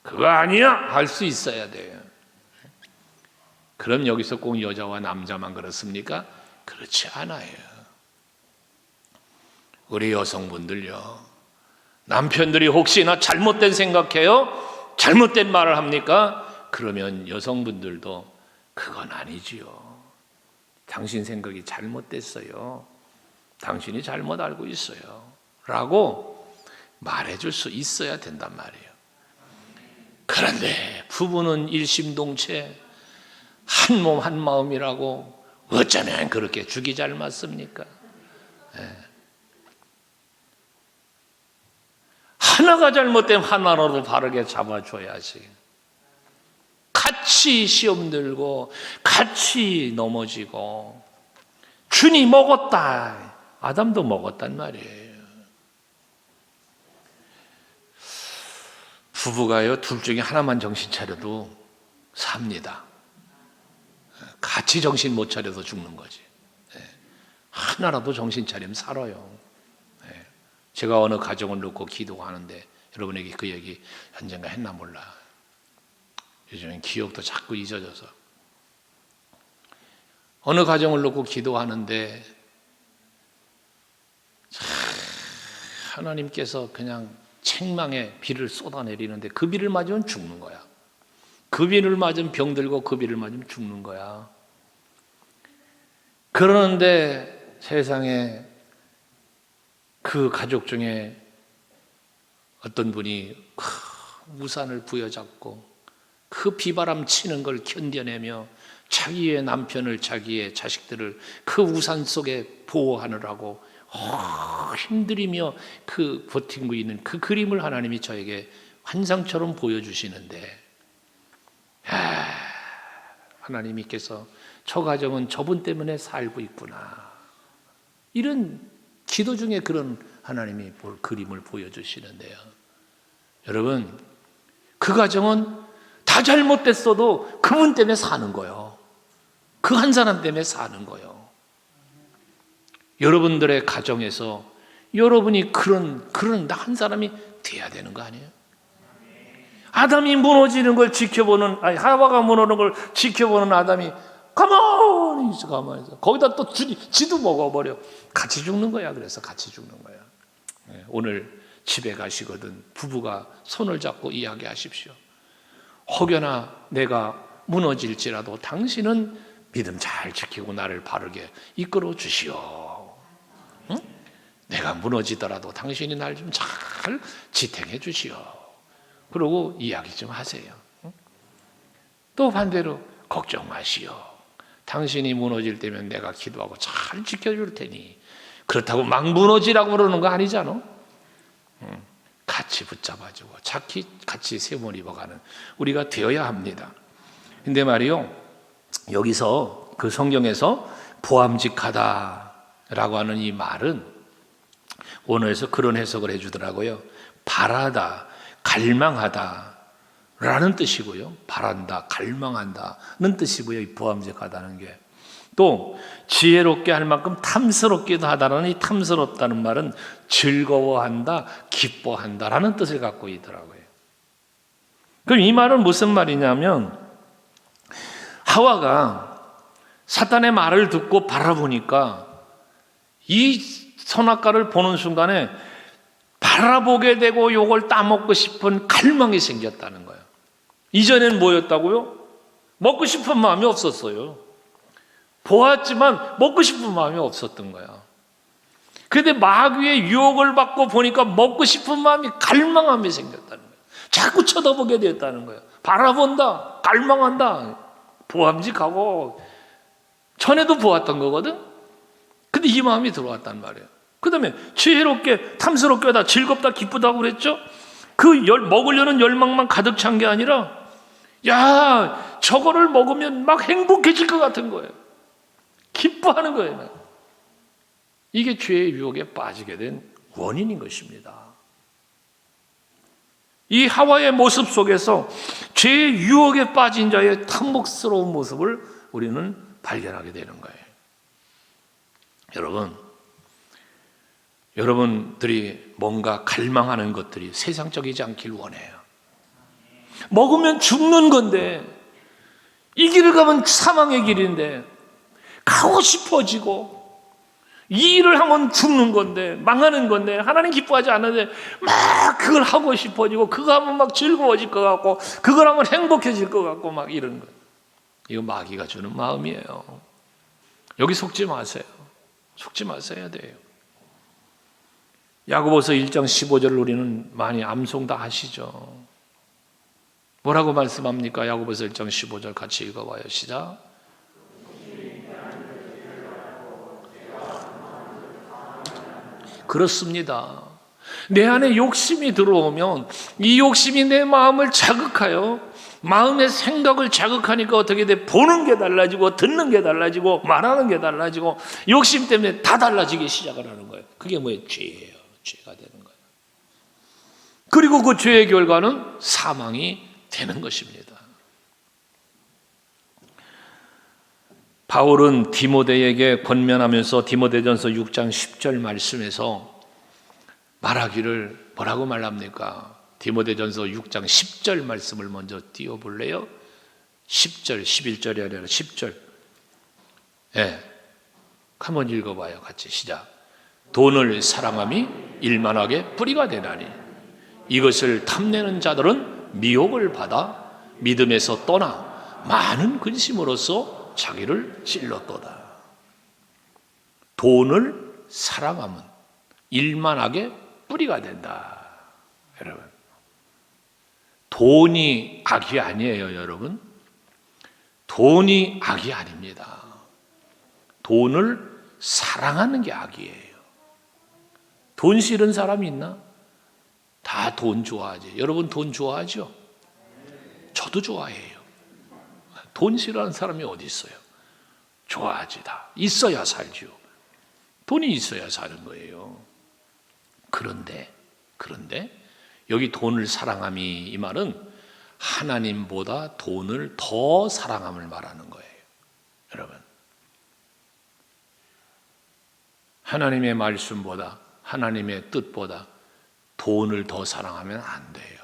그거 아니야 할 수 있어야 돼요. 그럼 여기서 꼭 여자와 남자만 그렇습니까? 그렇지 않아요. 우리 여성분들요, 남편들이 혹시나 잘못된 생각해요? 잘못된 말을 합니까? 그러면 여성분들도 그건 아니지요. 당신 생각이 잘못됐어요. 당신이 잘못 알고 있어요. 라고 말해줄 수 있어야 된단 말이에요. 그런데 부부는 일심동체 한 몸 한 마음이라고 어쩌면 그렇게 죽이 잘 맞습니까? 하나가 잘못되면 하나라도 바르게 잡아줘야지. 같이 시험 들고 같이 넘어지고, 준이 먹었다, 아담도 먹었단 말이에요. 부부가요, 둘 중에 하나만 정신 차려도 삽니다. 같이 정신 못 차려서 죽는 거지. 하나라도 정신 차리면 살아요. 제가 어느 가정을 놓고 기도하는데, 여러분에게 그 얘기 언젠가 했나 몰라. 요즘엔 기억도 자꾸 잊어져서. 어느 가정을 놓고 기도하는데 하나님께서 그냥 책망의 비를 쏟아내리는데, 그 비를 맞으면 죽는 거야. 그 비를 맞으면 병들고, 그 비를 맞으면 죽는 거야. 그러는데 세상에 그 가족 중에 어떤 분이 우산을 부여잡고 그 비바람 치는 걸 견뎌내며 자기의 남편을, 자기의 자식들을 그 우산 속에 보호하느라고 힘들이며 그 버티고 있는 그 그림을 하나님이 저에게 환상처럼 보여주시는데, 하나님께서 저 가정은 저분 때문에 살고 있구나, 이런 기도 중에 그런 하나님이 그림을 보여주시는데요. 여러분, 그 가정은 다 잘못됐어도 그분 때문에 사는 거예요. 그 한 사람 때문에 사는 거예요. 여러분들의 가정에서 여러분이 그런 한 사람이 돼야 되는 거 아니에요? 아담이 무너지는 걸 지켜보는, 하와가 무너지는 걸 지켜보는 아담이 가만히 있어. 거기다 또 지도 먹어버려. 같이 죽는 거야. 그래서 같이 죽는 거야. 오늘 집에 가시거든 부부가 손을 잡고 이야기하십시오. 혹여나 내가 무너질지라도 당신은 믿음 잘 지키고 나를 바르게 이끌어 주시오. 응? 내가 무너지더라도 당신이 날 좀 잘 지탱해 주시오. 그러고 이야기 좀 하세요. 응? 또 반대로 걱정 마시오. 당신이 무너질 때면 내가 기도하고 잘 지켜줄 테니. 그렇다고 막 무너지라고 그러는 거 아니잖아. 같이 붙잡아주고 같이 세월 입어가는 우리가 되어야 합니다. 근데 말이요, 여기서 그 성경에서 보암직하다라고 하는 이 말은 원어에서 그런 해석을 해주더라고요. 바라다, 갈망하다 라는 뜻이고요. 바란다, 갈망한다는 뜻이고요. 이 보암직하다는 게. 또 지혜롭게 할 만큼 탐스럽기도 하다는, 이 탐스럽다는 말은 즐거워한다, 기뻐한다라는 뜻을 갖고 있더라고요. 그럼 이 말은 무슨 말이냐면, 하와가 사탄의 말을 듣고 바라보니까 이 선악과를 보는 순간에 바라보게 되고 이걸 따먹고 싶은 갈망이 생겼다는 거예요. 이전엔 뭐였다고요? 먹고 싶은 마음이 없었어요. 보았지만 먹고 싶은 마음이 없었던 거야. 그런데 마귀의 유혹을 받고 보니까 먹고 싶은 마음이, 갈망함이 생겼다는 거예요. 자꾸 쳐다보게 됐다는 거예요. 바라본다, 갈망한다, 보암직하고, 전에도 보았던 거거든. 근데 이 마음이 들어왔단 말이에요. 그 다음에 지혜롭게, 탐스럽게 하다, 즐겁다, 기쁘다고 그랬죠. 먹으려는 열망만 가득 찬 게 아니라, 야, 저거를 먹으면 막 행복해질 것 같은 거예요. 기뻐하는 거예요. 이게 죄의 유혹에 빠지게 된 원인인 것입니다. 이 하와의 모습 속에서 죄의 유혹에 빠진 자의 탐욕스러운 모습을 우리는 발견하게 되는 거예요. 여러분들이 뭔가 갈망하는 것들이 세상적이지 않길 원해요. 먹으면 죽는 건데, 이 길을 가면 사망의 길인데 가고 싶어지고, 이 일을 하면 죽는 건데, 망하는 건데, 하나님 기뻐하지 않는데 막 그걸 하고 싶어지고, 그거 하면 막 즐거워질 것 같고, 그걸 하면 행복해질 것 같고, 막 이런 거예요. 이거 마귀가 주는 마음이에요. 여기 속지 마세요. 속지 마셔야 돼요. 야고보서 1장 15절을 우리는 많이 암송 다 하시죠. 뭐라고 말씀합니까? 야고보서 1장 15절 같이 읽어봐요. 시작. 그렇습니다. 내 안에 욕심이 들어오면 이 욕심이 내 마음을 자극하여, 마음의 생각을 자극하니까 어떻게 돼? 보는 게 달라지고, 듣는 게 달라지고, 말하는 게 달라지고, 욕심 때문에 다 달라지기 시작을 하는 거예요. 그게 뭐예요? 죄예요. 죄가 되는 거예요. 그리고 그 죄의 결과는 사망이 되는 것입니다. 바울은 디모데에게 권면하면서 디모데전서 6장 10절 말씀에서 말하기를 뭐라고 말합니까? 디모데전서 6장 10절 말씀을 먼저 띄워볼래요? 10절, 11절이 아니라 10절. 네. 한번 읽어봐요. 같이 시작. 돈을 사랑함이 일만하게 뿌리가 되나니 이것을 탐내는 자들은 미혹을 받아 믿음에서 떠나 많은 근심으로써 자기를 찔렀도다. 돈을 사랑하면 일만하게 뿌리가 된다. 여러분, 돈이 악이 아니에요. 여러분, 돈이 악이 아닙니다. 돈을 사랑하는 게 악이에요. 돈 싫은 사람이 있나? 다 돈 좋아하지. 여러분 돈 좋아하죠? 저도 좋아해요. 돈 싫어하는 사람이 어디 있어요? 좋아하지. 다 있어야 살죠. 돈이 있어야 사는 거예요. 그런데 여기 돈을 사랑함이, 이 말은 하나님보다 돈을 더 사랑함을 말하는 거예요. 여러분, 하나님의 말씀보다, 하나님의 뜻보다 돈을 더 사랑하면 안 돼요.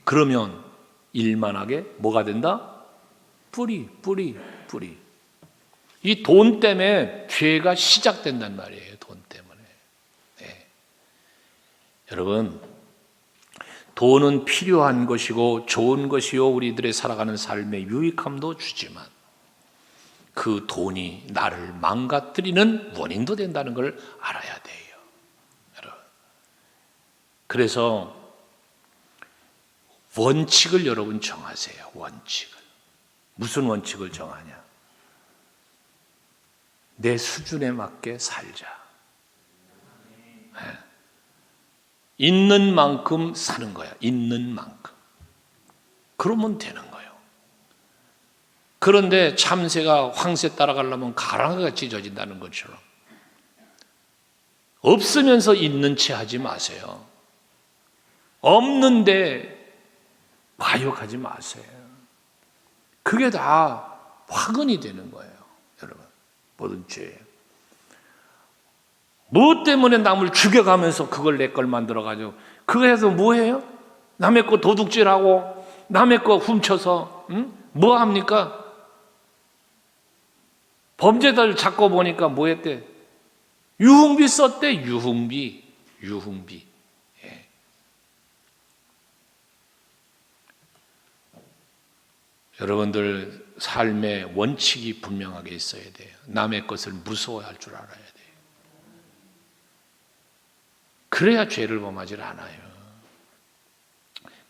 그러면 일만하게 뭐가 된다? 뿌리. 이 돈 때문에 죄가 시작된단 말이에요. 돈 때문에. 네. 여러분, 돈은 필요한 것이고 좋은 것이요, 우리들의 살아가는 삶의 유익함도 주지만 그 돈이 나를 망가뜨리는 원인도 된다는 걸 알아야 돼요. 여러분, 그래서 원칙을 여러분 정하세요. 원칙을. 무슨 원칙을 정하냐? 내 수준에 맞게 살자. 네. 있는 만큼 사는 거야. 있는 만큼. 그러면 되는 거예요. 그런데 참새가 황새 따라가려면 가랑이가 찢어진다는 것처럼 없으면서 있는 채 하지 마세요. 없는데 과욕하지 마세요. 그게 다 화근이 되는 거예요. 여러분, 모든 죄. 무엇 때문에 남을 죽여가면서 그걸 내 걸 만들어가지고 그거 해서 뭐해요? 남의 거 도둑질하고 남의 거 훔쳐서 뭐 합니까? 범죄자를 잡고 보니까 뭐 했대? 유흥비 썼대. 유흥비. 예. 여러분들 삶의 원칙이 분명하게 있어야 돼요. 남의 것을 무서워할 줄 알아야 돼요. 그래야 죄를 범하지 않아요.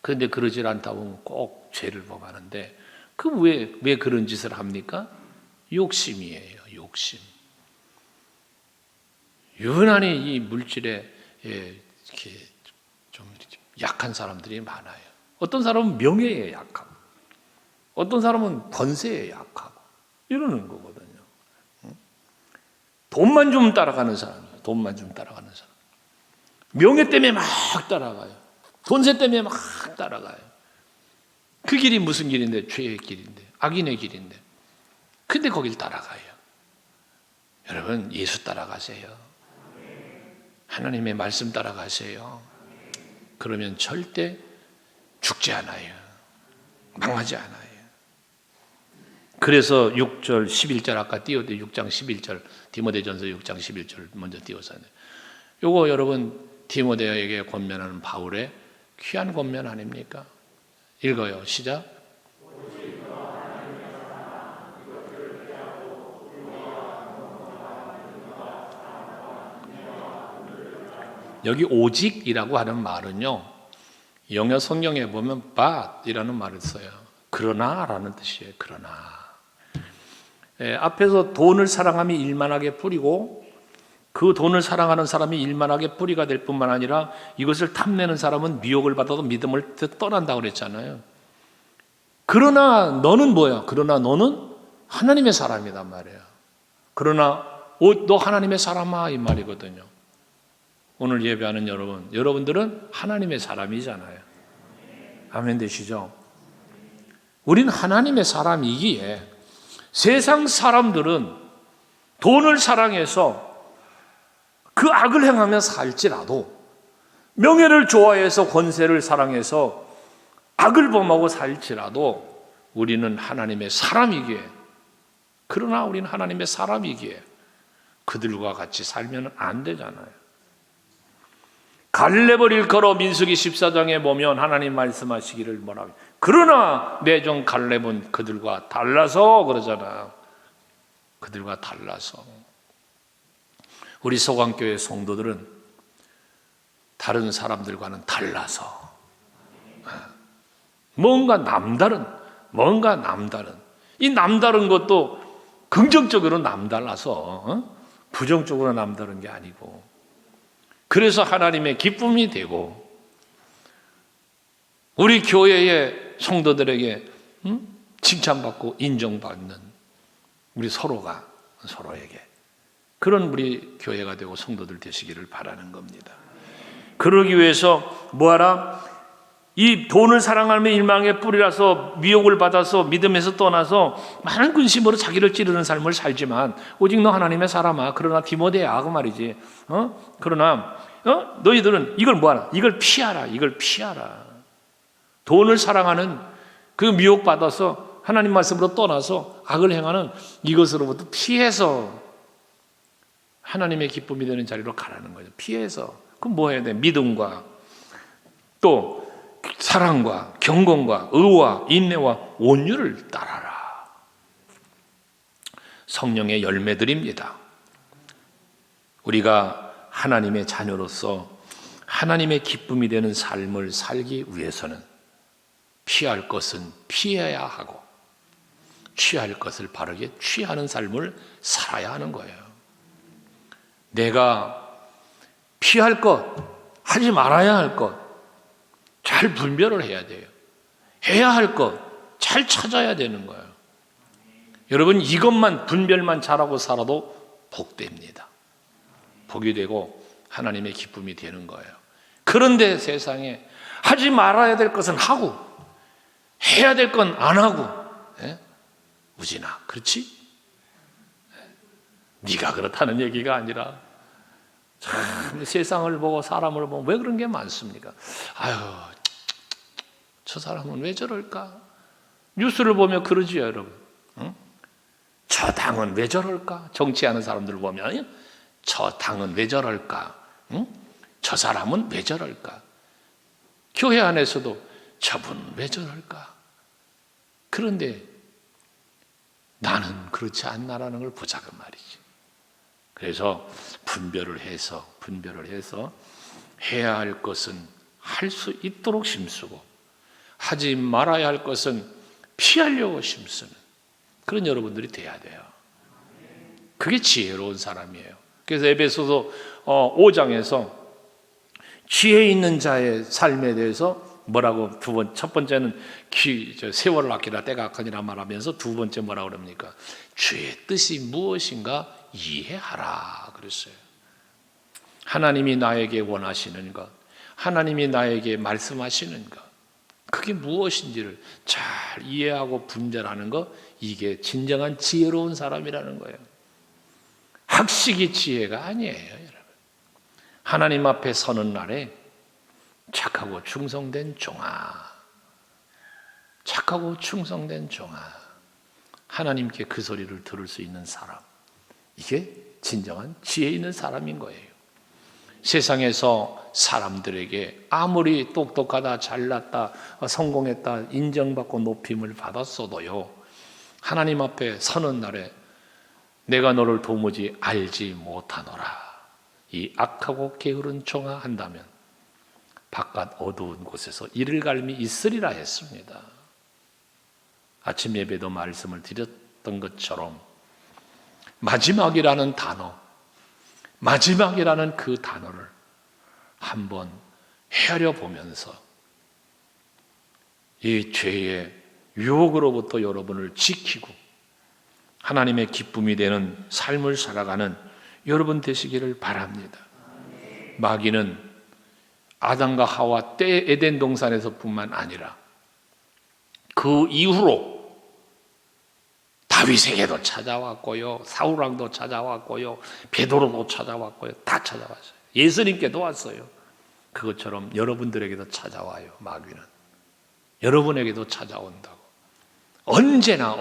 그런데 그러질 않다 보면 꼭 죄를 범하는데, 왜 그런 짓을 합니까? 욕심이에요. 욕심. 유난히 이 물질에 이렇게 좀 약한 사람들이 많아요. 어떤 사람은 명예에 약하고, 어떤 사람은 번세에 약하고 이러는 거거든요. 돈만 좀 따라가는 사람이에요. 돈만 좀 따라가는 사람. 명예 때문에 막 따라가요. 돈세 때문에 막 따라가요. 그 길이 무슨 길인데? 죄의 길인데, 악인의 길인데. 근데 거길 따라가요. 여러분, 예수 따라가세요. 하나님의 말씀 따라가세요. 그러면 절대 죽지 않아요. 망하지 않아요. 그래서 6절, 11절 아까 띄웠대. 6장 11절, 디모데전서 6장 11절 먼저 띄웠어요. 요거 여러분 디모데에게 권면하는 바울의 귀한 권면 아닙니까? 읽어요. 시작. 여기 오직이라고 하는 말은요, 영어 성경에 보면 but이라는 말을 써요. 그러나라는 뜻이에요. 그러나. 앞에서 돈을 사랑함이 일만하게 뿌리고, 그 돈을 사랑하는 사람이 일만하게 뿌리가 될 뿐만 아니라 이것을 탐내는 사람은 미혹을 받아도 믿음을 떠난다고 그랬잖아요. 그러나 너는 뭐야? 그러나 너는 하나님의 사람이란 말이에요. 그러나 너 하나님의 사람아, 이 말이거든요. 오늘 예배하는 여러분들은 하나님의 사람이잖아요. 아멘 되시죠? 우린 하나님의 사람이기에 세상 사람들은 돈을 사랑해서 그 악을 행하며 살지라도, 명예를 좋아해서 권세를 사랑해서 악을 범하고 살지라도 우리는 하나님의 사람이기에, 그러나 우리는 하나님의 사람이기에 그들과 같이 살면 안 되잖아요. 갈렙을 일컬어 민수기 14장에 보면 하나님 말씀하시기를 뭐라고, 그러나 내 종 갈렙은 그들과 달라서 그러잖아. 그들과 달라서. 우리 소강교회 성도들은 다른 사람들과는 달라서 뭔가 남다른 이 남다른 것도 긍정적으로 남달라서 부정적으로 남다른 게 아니고, 그래서 하나님의 기쁨이 되고 우리 교회의 성도들에게 칭찬받고 인정받는 우리 서로에게 그런 우리 교회가 되고 성도들 되시기를 바라는 겁니다. 그러기 위해서 뭐하라? 이 돈을 사랑하며 일망의 뿌리라서 미혹을 받아서 믿음에서 떠나서 많은 근심으로 자기를 찌르는 삶을 살지만, 오직 너 하나님의 사람아, 그러나 디모데야 그 말이지. 그러나 너희들은 이걸 뭐하라? 이걸 피하라. 돈을 사랑하는 그 미혹 받아서 하나님 말씀으로 떠나서 악을 행하는 이것으로부터 피해서 하나님의 기쁨이 되는 자리로 가라는 거죠. 피해서. 그럼 뭐 해야 돼? 믿음과 또 사랑과 경건과 의와 인내와 온유를 따라라. 성령의 열매들입니다. 우리가 하나님의 자녀로서 하나님의 기쁨이 되는 삶을 살기 위해서는 피할 것은 피해야 하고 취할 것을 바르게 취하는 삶을 살아야 하는 거예요. 내가 피할 것, 하지 말아야 할 것, 잘 분별을 해야 돼요. 해야 할 것, 잘 찾아야 되는 거예요. 여러분, 이것만 분별만 잘하고 살아도 복됩니다. 복이 되고 하나님의 기쁨이 되는 거예요. 그런데 세상에 하지 말아야 될 것은 하고 해야 될 건 안 하고, 우진아, 그렇지? 네가 그렇다는 얘기가 아니라 참 세상을 보고 사람을 보고 왜 그런 게 많습니까? 아유, 저 사람은 왜 저럴까? 뉴스를 보면 그러지요, 여러분. 응? 저 당은 왜 저럴까? 정치하는 사람들을 보면 저 당은 왜 저럴까? 응? 저 사람은 왜 저럴까? 교회 안에서도 저분은 왜 저럴까? 그런데 나는 그렇지 않나라는 걸 보자고 말이지. 그래서 분별을 해서 해야 할 것은 할 수 있도록 힘쓰고 하지 말아야 할 것은 피하려고 힘쓰는 그런 여러분들이 돼야 돼요. 그게 지혜로운 사람이에요. 그래서 에베소서 5장에서 지혜 있는 자의 삶에 대해서 뭐라고 첫 번째는 세월을 아끼라 때가 악하니라 말하면서 두 번째 뭐라고 그럽니까? 주의 뜻이 무엇인가 이해하라 그랬어요. 하나님이 나에게 원하시는 것, 하나님이 나에게 말씀하시는 것, 그게 무엇인지를 잘 이해하고 분별하는 것, 이게 진정한 지혜로운 사람이라는 거예요. 학식이 지혜가 아니에요, 여러분. 하나님 앞에 서는 날에 착하고 충성된 종아, 착하고 충성된 종아, 하나님께 그 소리를 들을 수 있는 사람, 이게 진정한 지혜 있는 사람인 거예요. 세상에서 사람들에게 아무리 똑똑하다, 잘났다, 성공했다, 인정받고 높임을 받았어도요, 하나님 앞에 서는 날에 내가 너를 도무지 알지 못하노라, 이 악하고 게으른 종아 한다면 바깥 어두운 곳에서 이를 갈미 있으리라 했습니다. 아침 예배도 말씀을 드렸던 것처럼 마지막이라는 단어, 마지막이라는 그 단어를 한번 헤아려 보면서 이 죄의 유혹으로부터 여러분을 지키고 하나님의 기쁨이 되는 삶을 살아가는 여러분 되시기를 바랍니다. 마귀는 아담과 하와 때 에덴 동산에서뿐만 아니라 그 이후로 다윗에게도 찾아왔고요, 사울왕도 찾아왔고요, 베드로도 찾아왔고요, 다 찾아왔어요. 예수님께도 왔어요. 그것처럼 여러분들에게도 찾아와요. 마귀는 여러분에게도 찾아온다고. 언제나.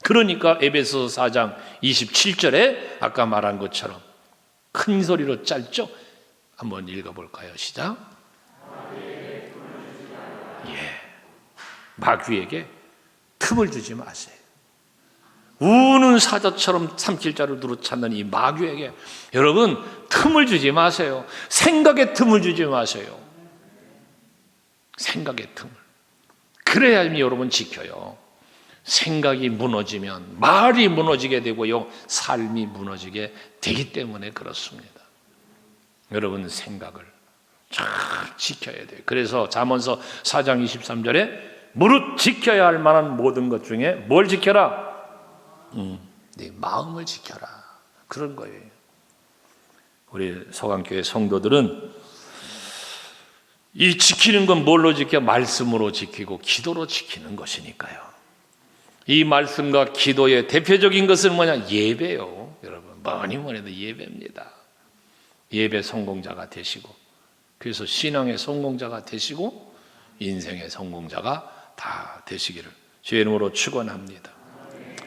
그러니까 에베소서 4장 27절에 아까 말한 것처럼 큰 소리로 짧죠? 한번 읽어볼까요? 시작. 마귀에게 틈을 주지 마세요. 우는 사자처럼 삼킬자를 누르찾는 이 마귀에게 여러분 틈을 주지 마세요. 생각의 틈을 주지 마세요. 생각의 틈을. 그래야만 여러분 지켜요. 생각이 무너지면 말이 무너지게 되고요, 삶이 무너지게 되기 때문에 그렇습니다. 여러분 생각을 잘 지켜야 돼요. 그래서 잠언서 4장 23절에 무릇 지켜야 할 만한 모든 것 중에 뭘 지켜라? 네 마음을 지켜라. 그런 거예요. 우리 서강교회 성도들은 이 지키는 건 뭘로 지켜? 말씀으로 지키고 기도로 지키는 것이니까요. 이 말씀과 기도의 대표적인 것은 뭐냐? 예배요. 여러분 뭐니 해도 예배입니다. 예배 성공자가 되시고, 그래서 신앙의 성공자가 되시고 인생의 성공자가 다 되시기를 주의 이름으로 축원합니다.